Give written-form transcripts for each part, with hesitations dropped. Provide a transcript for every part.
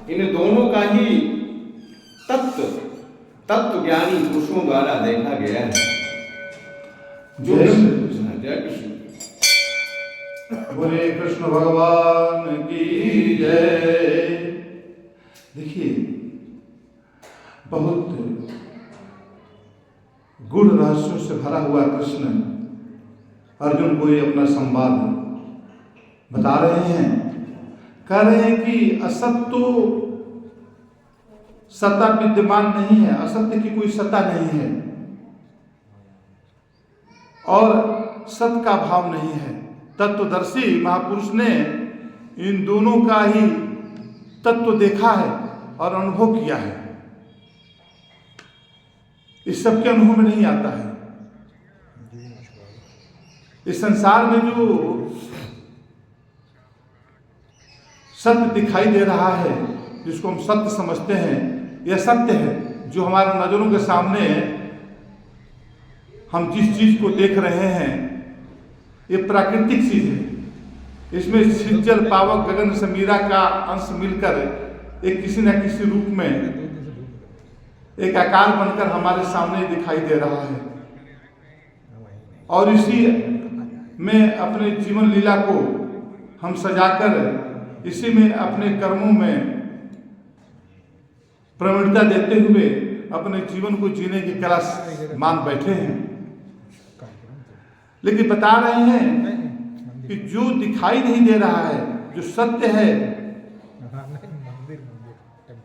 इन दोनों का ही तत्व ज्ञानी पुरुषों द्वारा देखा गया है। जय कृष्ण। बोले कृष्ण भगवान की जय। देखिए, बहुत गूढ़ रहस्यों से भरा हुआ कृष्ण अर्जुन को ये अपना संवाद बता रहे हैं। कह रहे हैं कि असत्य तो सत्ता विद्यमान नहीं है, असत्य की कोई सत्ता नहीं है और सत्य का भाव नहीं है। तत्वदर्शी महापुरुष ने इन दोनों का ही तत्व देखा है और अनुभव किया है। इस सबके अनुभव में नहीं आता है। इस संसार में जो सत्य दिखाई दे रहा है, जिसको हम सत्य समझते हैं, यह सत्य है। जो हमारे नजरों के सामने हम जिस चीज को देख रहे हैं, ये प्राकृतिक चीज है। इसमें सिंचल पावक गगन समीरा का अंश मिलकर एक किसी न किसी रूप में एक आकार बनकर हमारे सामने दिखाई दे रहा है और इसी में अपने जीवन लीला को हम सजाकर इसी में अपने कर्मों में प्रवणता देते हुए अपने जीवन को जीने की कला मान बैठे हैं। लेकिन बता रहे हैं कि जो दिखाई नहीं दे रहा है, जो सत्य है,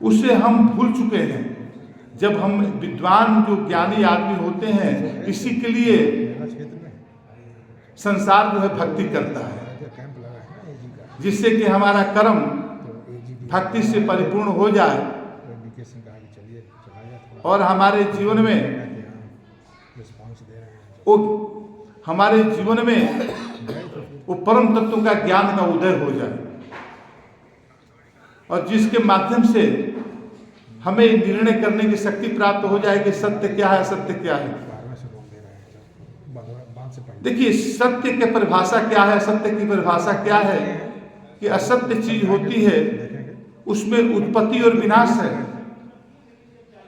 उसे हम भूल चुके हैं। जब हम विद्वान जो ज्ञानी आदमी होते हैं, इसी के लिए संसार जो है भक्ति करता है, जिससे कि हमारा कर्म भक्ति से परिपूर्ण हो जाए और हमारे जीवन में वो परम तत्व का ज्ञान का उदय हो जाए और जिसके माध्यम से हमें निर्णय करने की शक्ति प्राप्त हो जाए कि सत्य क्या है, असत्य क्या है। देखिए, सत्य की परिभाषा क्या है, असत्य की परिभाषा क्या है कि असत्य चीज होती है, उसमें उत्पत्ति और विनाश है,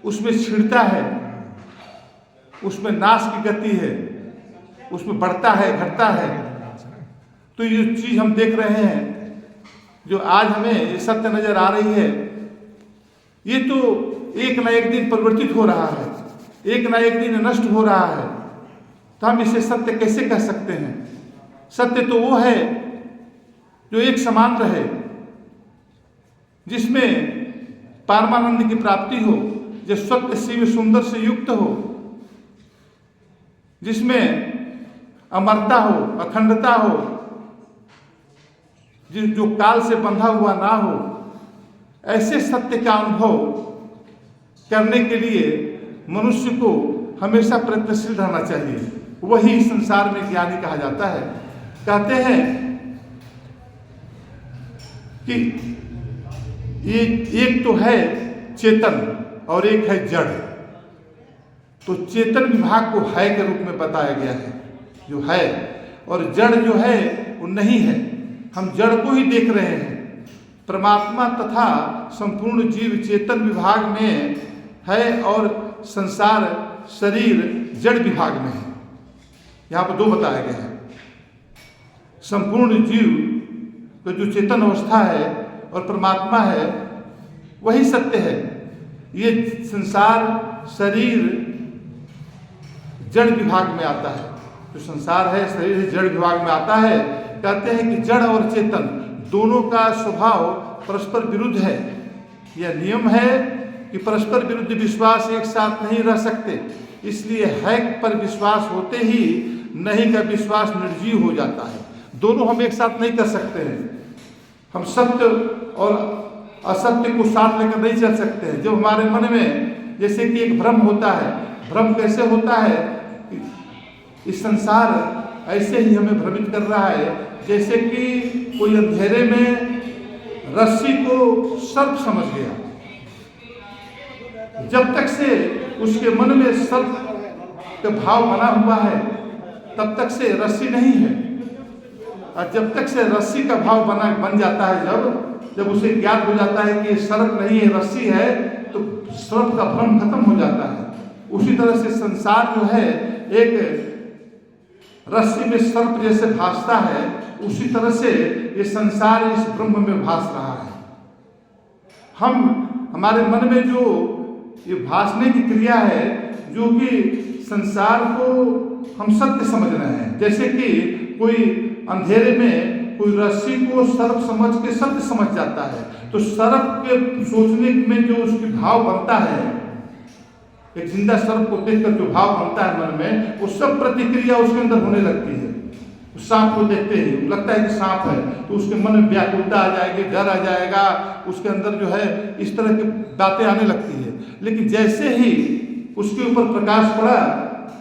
उसमें छिड़ता है, उसमें नाश की गति है, उसमें बढ़ता है, घटता है। तो ये चीज हम देख रहे हैं, जो आज हमें ये सत्य नजर आ रही है, ये तो एक ना एक दिन परिवर्तित हो रहा है, एक ना एक दिन नष्ट हो रहा है। तो हम इसे सत्य कैसे कह सकते हैं? सत्य तो वो है जो एक समान रहे, जिसमें परमानंद की प्राप्ति हो, जो सत्य शिव सुंदर से युक्त हो, जिसमें अमरता हो, अखंडता हो, जो काल से बंधा हुआ ना हो। ऐसे सत्य का अनुभव करने के लिए मनुष्य को हमेशा प्रयत्नशील रहना चाहिए। वही संसार में ज्ञानी कहा जाता है। कहते हैं कि ये एक तो है चेतन और एक है जड़। तो चेतन विभाग को है के रूप में बताया गया है, जो है, और जड़ जो है वो नहीं है। हम जड़ को ही देख रहे हैं। परमात्मा तथा संपूर्ण जीव चेतन विभाग में है और संसार शरीर जड़ विभाग में है। यहाँ पर दो बताया गया है। संपूर्ण जीव का जो चेतन अवस्था है और परमात्मा है, वही सत्य है। ये संसार शरीर जड़ विभाग में आता है। जो संसार है, शरीर जड़ विभाग में आता है। कहते हैं कि जड़ और चेतन दोनों का स्वभाव परस्पर विरुद्ध है। यह नियम है कि परस्पर विरुद्ध विश्वास एक साथ नहीं रह सकते। इसलिए है पर विश्वास होते ही नहीं का विश्वास निर्जीव हो जाता है। दोनों हम एक साथ नहीं कर सकते हैं। हम सत्य और असत्य को साथ लेकर नहीं चल सकते हैं। जब हमारे मन में जैसे कि एक भ्रम होता है, भ्रम कैसे होता है? इस संसार ऐसे ही हमें भ्रमित कर रहा है, जैसे कि कोई अंधेरे में रस्सी को सर्प समझ गया। जब तक से उसके मन में सर्प का भाव बना हुआ है, तब तक से रस्सी नहीं है। और जब तक से रस्सी का भाव बन जाता है, जब जब उसे ज्ञात हो जाता है कि ये सर्प नहीं है, रस्सी है, तो सर्प का भ्रम खत्म हो जाता है। उसी तरह से संसार जो है एक रस्सी में सर्प जैसे भासता है, उसी तरह से ये संसार इस ब्रह्म में भास रहा है। हमारे मन में जो ये भासने की क्रिया है, जो कि संसार को हम सत्य समझ रहे हैं, जैसे कि कोई अंधेरे में कोई रस्सी को सर्प समझ के सत्य समझ जाता है, तो सर्प के सोचने में जो उसकी भाव बनता है, एक जिंदा सर्प को देखकर जो भाव बनता है मन में, वो सब प्रतिक्रिया उसके अंदर होने लगती है। सांप को देखते ही लगता है कि सांप है, तो उसके मन में व्याकुलता आ जाएगी, डर आ जाएगा, उसके अंदर जो है इस तरह की बातें आने लगती है। लेकिन जैसे ही उसके ऊपर प्रकाश पड़ा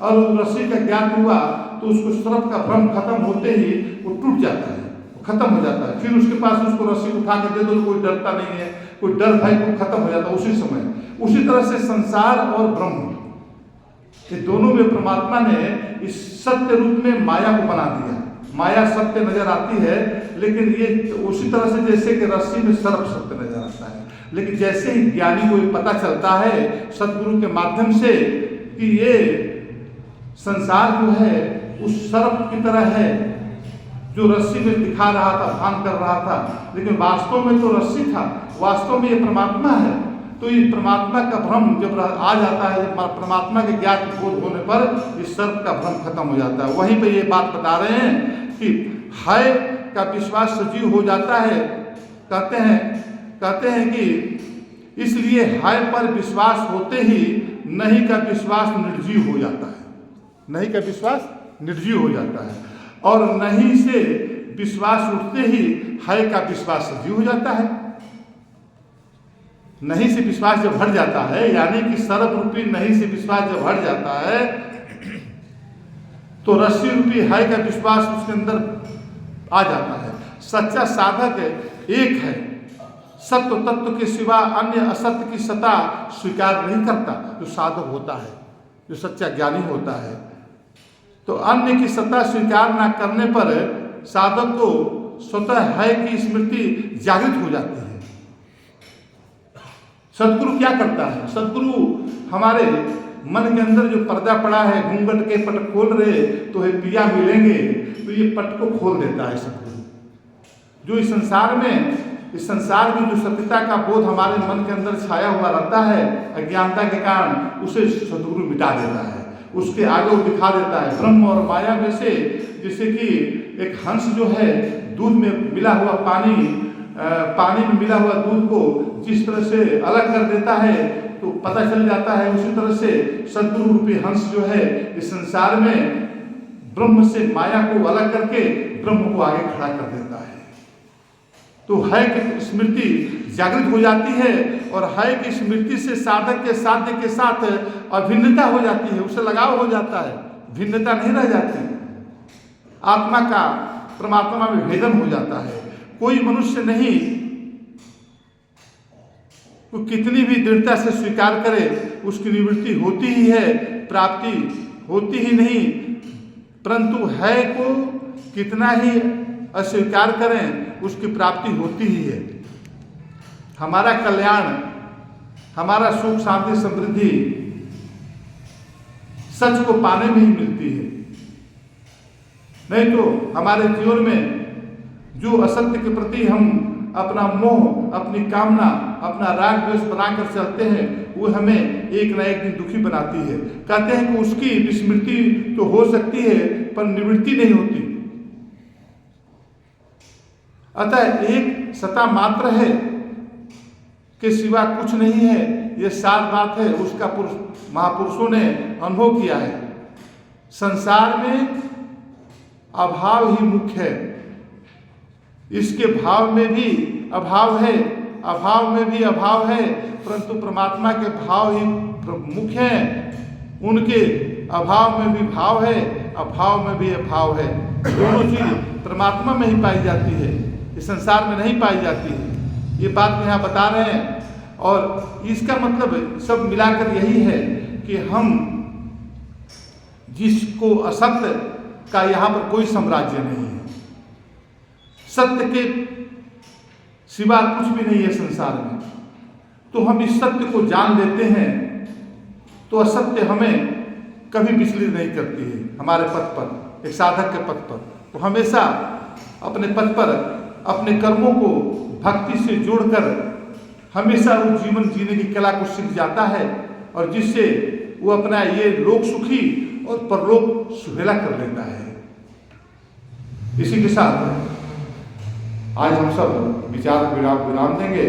और रस्सी का ज्ञान हुआ, तो उसको सर्प का भ्रम खत्म होते ही वो टूट जाता है, खत्म हो जाता है। फिर उसके पास उसको रस्सी उठा के दे दो, कोई डरता नहीं है, कोई डर भय को खत्म हो जाता है उसी समय। उसी तरह से संसार और ब्रह्म, ये दोनों में परमात्मा ने इस सत्य रूप में माया को बना दिया। माया सत्य नजर आती है, लेकिन ये उसी तरह से जैसे कि रस्सी में सर्प सत्य नजर आता है। लेकिन जैसे ही ज्ञानी को पता चलता है सदगुरु के माध्यम से कि ये संसार जो है उस सर्प की तरह है, जो रस्सी में दिखा रहा था, भान कर रहा था, लेकिन वास्तव में तो रस्सी था, वास्तव में ये परमात्मा है। तो ये परमात्मा का भ्रम जब आ जाता है, परमात्मा के ज्ञान बोध होने पर इस सर्प का भ्रम खत्म हो जाता है। वहीं पे ये बात बता रहे हैं कि है का विश्वास सजीव हो जाता है। कहते हैं कि इसलिए है पर विश्वास होते ही नहीं का विश्वास निर्जीव हो जाता है। नहीं का विश्वास निर्जीव हो जाता है, और नहीं से विश्वास उठते ही है का विश्वास सजीव हो जाता है। नहीं से विश्वास जब हट जाता है, यानी कि सर्प रूपी नहीं से विश्वास जब हट जाता है, तो रस्सी रूपी है का विश्वास उसके अंदर आ जाता है। सच्चा साधक एक है, सत्य तत्व के सिवा अन्य असत्य की सत्ता स्वीकार नहीं करता। जो साधक होता है, जो सच्चा ज्ञानी होता है, तो अन्य की सत्ता स्वीकार न करने पर साधक को स्वतः है की स्मृति जागृत हो जाती है। सदगुरु क्या करता है? सदगुरु हमारे मन के अंदर जो पर्दा पड़ा है, घूंघट के पट खोल रहे तो है पिया मिलेंगे, तो ये पट को खोल देता है सदगुरु। जो इस संसार की जो सत्यता का बोध हमारे मन के अंदर छाया हुआ रहता है अज्ञानता के कारण, उसे सदगुरु मिटा देता है, उसके आगे वो दिखा देता है। ब्रह्म और माया में से जैसे कि एक हंस जो है दूध में मिला हुआ पानी में मिला हुआ दूध को जिस तरह से अलग कर देता है तो पता चल जाता है, उसी तरह से सदगुरु रूपी हंस जो है इस संसार में ब्रह्म से माया को अलग करके ब्रह्म को आगे खड़ा कर देता है। तो है की स्मृति जागृत हो जाती है, और है की स्मृति से साधक के साध्य के साथ अभिन्नता हो जाती है, उससे लगाव हो जाता है, भिन्नता नहीं रह जाती। आत्मा का परमात्मा में भेदन हो जाता है। कोई मनुष्य नहीं वो कितनी भी दृढ़ता से स्वीकार करे, उसकी निवृत्ति होती ही है, प्राप्ति होती ही नहीं। परंतु है को कितना ही अस्वीकार करें, उसकी प्राप्ति होती ही है। हमारा कल्याण, हमारा सुख शांति समृद्धि सच को पाने में ही मिलती है। नहीं तो हमारे जीवन में जो असत्य के प्रति हम अपना मोह, अपनी कामना, अपना राग द्वेष बनाकर चलते हैं, वो हमें एक न एक दिन दुखी बनाती है। कहते हैं कि उसकी विस्मृति तो हो सकती है पर निवृत्ति नहीं होती। अतः एक सत्ता मात्र है के सिवा कुछ नहीं है, ये सार बात है, उसका महापुरुषों ने अनुभव किया है। संसार में अभाव ही मुख्य है, इसके भाव में भी अभाव है, अभाव में भी अभाव है, परंतु परमात्मा के भाव ही मुख्य हैं। उनके अभाव में भी भाव है, अभाव में भी अभाव है। दोनों चीज परमात्मा में ही पाई जाती है, इस संसार में नहीं पाई जाती है। ये बात यहाँ बता रहे हैं, और इसका मतलब सब मिलाकर यही है कि हम जिसको असत्य का यहाँ पर कोई साम्राज्य नहीं है, सिवा कुछ भी नहीं है संसार में। तो हम इस सत्य को जान लेते हैं तो असत्य हमें कभी विचलित नहीं करती है हमारे पथ पर, एक साधक के पथ पर। तो हमेशा अपने पथ पर अपने कर्मों को भक्ति से जोड़कर हमेशा वो जीवन जीने की कला को सीख जाता है, और जिससे वो अपना ये लोक सुखी और परलोक सुहेला कर लेता है। इसी के साथ आज हम सब विचार विराम देंगे।